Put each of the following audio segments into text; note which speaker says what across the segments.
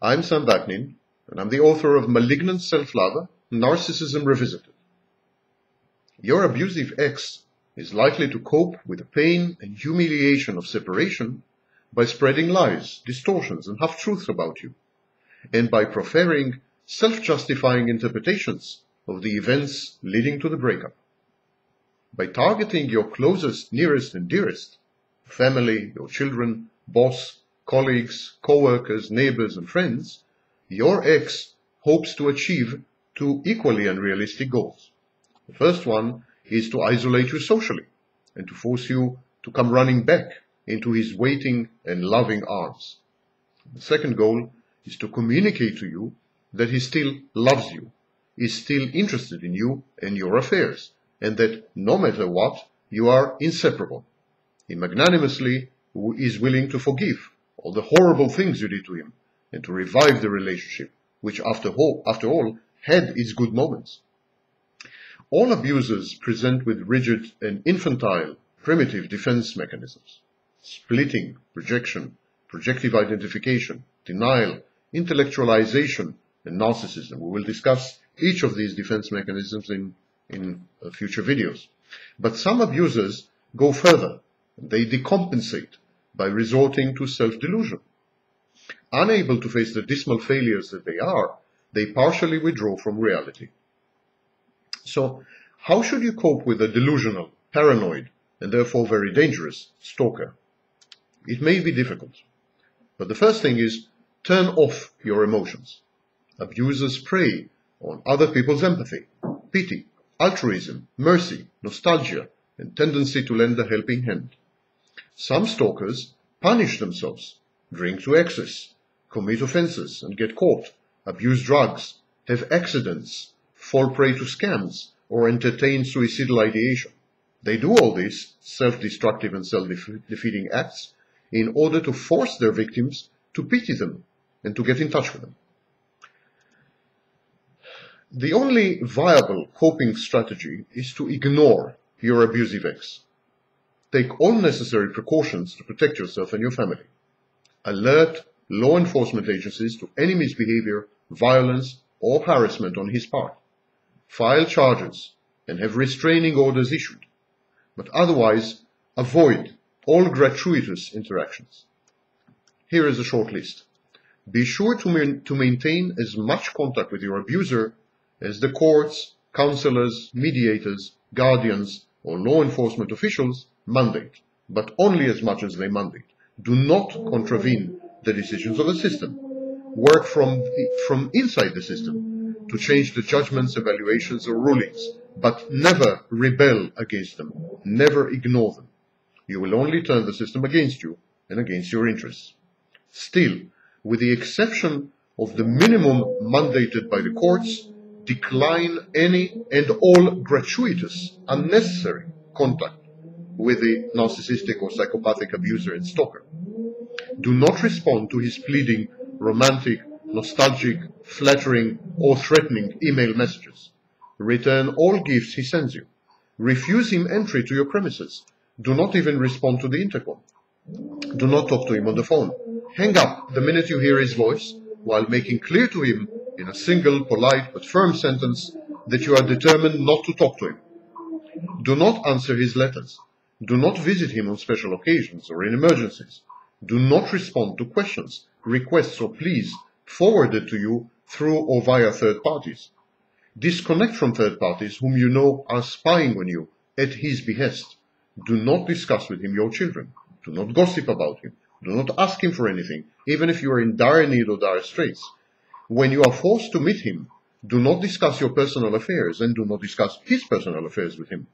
Speaker 1: I'm Sam Vaknin, and I'm the author of Malignant Self-Love, Narcissism Revisited. Your abusive ex is likely to cope with the pain and humiliation of separation by spreading lies, distortions, and half-truths about you, and by preferring self-justifying interpretations of the events leading to the breakup. By targeting your closest, nearest, and dearest, family, your children, boss, colleagues, co-workers, neighbors, and friends, your ex hopes to achieve two equally unrealistic goals. The first one is to isolate you socially and to force you to come running back into his waiting and loving arms. The second goal is to communicate to you that he still loves you, is still interested in you and your affairs, and that no matter what, you are inseparable. He magnanimously is willing to forgive all the horrible things you did to him and to revive the relationship, which after all had its good moments. All abusers present with rigid and infantile, primitive defense mechanisms: splitting, rejection, projective identification, denial, intellectualization, and narcissism. We will discuss each of these defense mechanisms in future videos. But some abusers go further. They decompensate by resorting to self-delusion. Unable to face the dismal failures that they are, they partially withdraw from reality. So, how should you cope with a delusional, paranoid, and therefore very dangerous stalker? It may be difficult, but the first thing is turn off your emotions. Abusers prey on other people's empathy, pity, altruism, mercy, nostalgia, and tendency to lend a helping hand. Some stalkers punish themselves, drink to excess, commit offenses and get caught, abuse drugs, have accidents, fall prey to scams, or entertain suicidal ideation. They do all these self-destructive and self-defeating acts in order to force their victims to pity them and to get in touch with them. The only viable coping strategy is to ignore your abusive ex. Take all necessary precautions to protect yourself and your family. Alert law enforcement agencies to any misbehavior, violence, or harassment on his part. File charges and have restraining orders issued, but otherwise avoid all gratuitous interactions. Here is a short list. Be sure to maintain as much contact with your abuser as the courts, counselors, mediators, guardians, or law enforcement officials mandate, but only as much as they mandate. Do not contravene the decisions of the system. Work from inside the system to change the judgments, evaluations, or rulings, but never rebel against them. Never ignore them. You will only turn the system against you and against your interests. Still, with the exception of the minimum mandated by the courts, decline any and all gratuitous, unnecessary contact with the narcissistic or psychopathic abuser and stalker. Do not respond to his pleading, romantic, nostalgic, flattering, or threatening email messages. Return all gifts he sends you. Refuse him entry to your premises. Do not even respond to the intercom. Do not talk to him on the phone. Hang up the minute you hear his voice, while making clear to him in a single, polite, but firm sentence that you are determined not to talk to him. Do not answer his letters. Do not visit him on special occasions or in emergencies. Do not respond to questions, requests, or pleas forwarded to you through or via third parties. Disconnect from third parties whom you know are spying on you at his behest. Do not discuss with him your children. Do not gossip about him. Do not ask him for anything, even if you are in dire need or dire straits. When you are forced to meet him, do not discuss your personal affairs and do not discuss his personal affairs with him.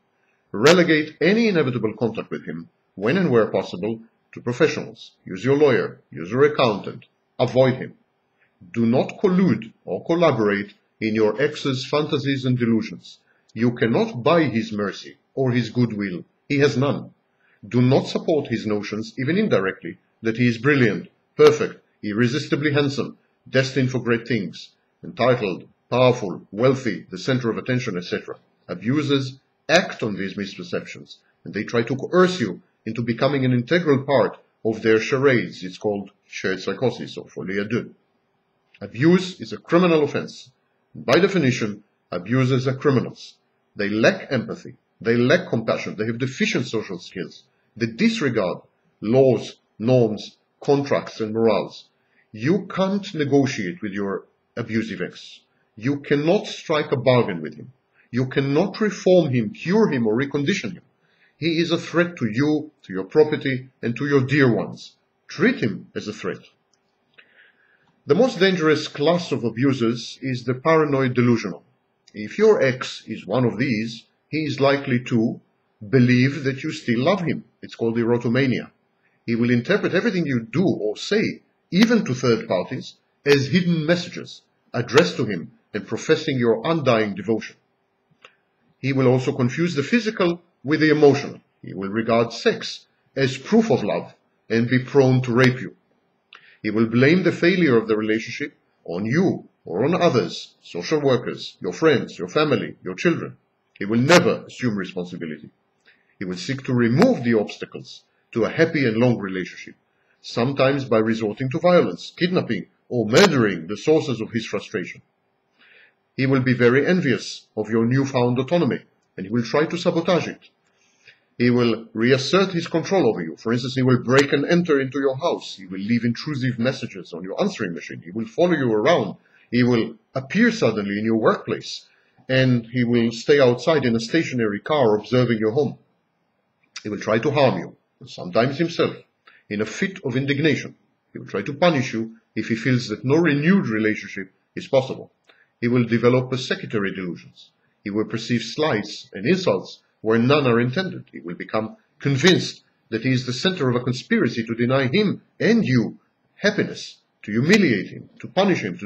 Speaker 1: Relegate any inevitable contact with him, when and where possible, to professionals. Use your lawyer, use your accountant. Avoid him. Do not collude or collaborate in your ex's fantasies and delusions. You cannot buy his mercy or his goodwill. He has none. Do not support his notions, even indirectly, that he is brilliant, perfect, irresistibly handsome, destined for great things, entitled, powerful, wealthy, the center of attention, etc. Abusers act on these misperceptions, and they try to coerce you into becoming an integral part of their charades. It's called shared psychosis or folie à deux. Abuse is a criminal offense. By definition, abusers are criminals. They lack empathy. They lack compassion. They have deficient social skills. They disregard laws, norms, contracts, and morals. You can't negotiate with your abusive ex. You cannot strike a bargain with him. You cannot reform him, cure him, or recondition him. He is a threat to you, to your property, and to your dear ones. Treat him as a threat. The most dangerous class of abusers is the paranoid delusional. If your ex is one of these, he is likely to believe that you still love him. It's called erotomania. He will interpret everything you do or say, even to third parties, as hidden messages addressed to him and professing your undying devotion. He will also confuse the physical with the emotional. He will regard sex as proof of love and be prone to rape you. He will blame the failure of the relationship on you or on others, social workers, your friends, your family, your children. He will never assume responsibility. He will seek to remove the obstacles to a happy and long relationship, sometimes by resorting to violence, kidnapping, or murdering the sources of his frustration. He will be very envious of your newfound autonomy, and he will try to sabotage it. He will reassert his control over you. For instance, he will break and enter into your house. He will leave intrusive messages on your answering machine. He will follow you around. He will appear suddenly in your workplace, and he will stay outside in a stationary car observing your home. He will try to harm you, sometimes himself, in a fit of indignation. He will try to punish you if he feels that no renewed relationship is possible. He will develop persecutory delusions. He will perceive slights and insults where none are intended. He will become convinced that he is the center of a conspiracy to deny him and you happiness, to humiliate him, to punish him,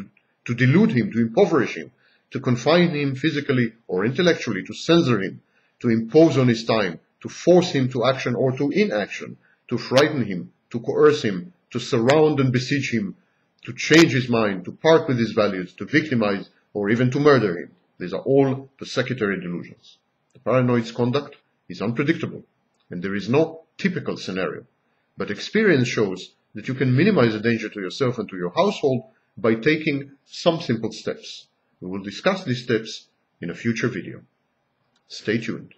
Speaker 1: to delude him, to impoverish him, to confine him physically or intellectually, to censor him, to impose on his time, to force him to action or to inaction, to frighten him, to coerce him, to surround and besiege him, to change his mind, to part with his values, to victimize, or even to murder him. These are all persecutory delusions. The paranoid's conduct is unpredictable, and there is no typical scenario. But experience shows that you can minimize the danger to yourself and to your household by taking some simple steps. We will discuss these steps in a future video. Stay tuned.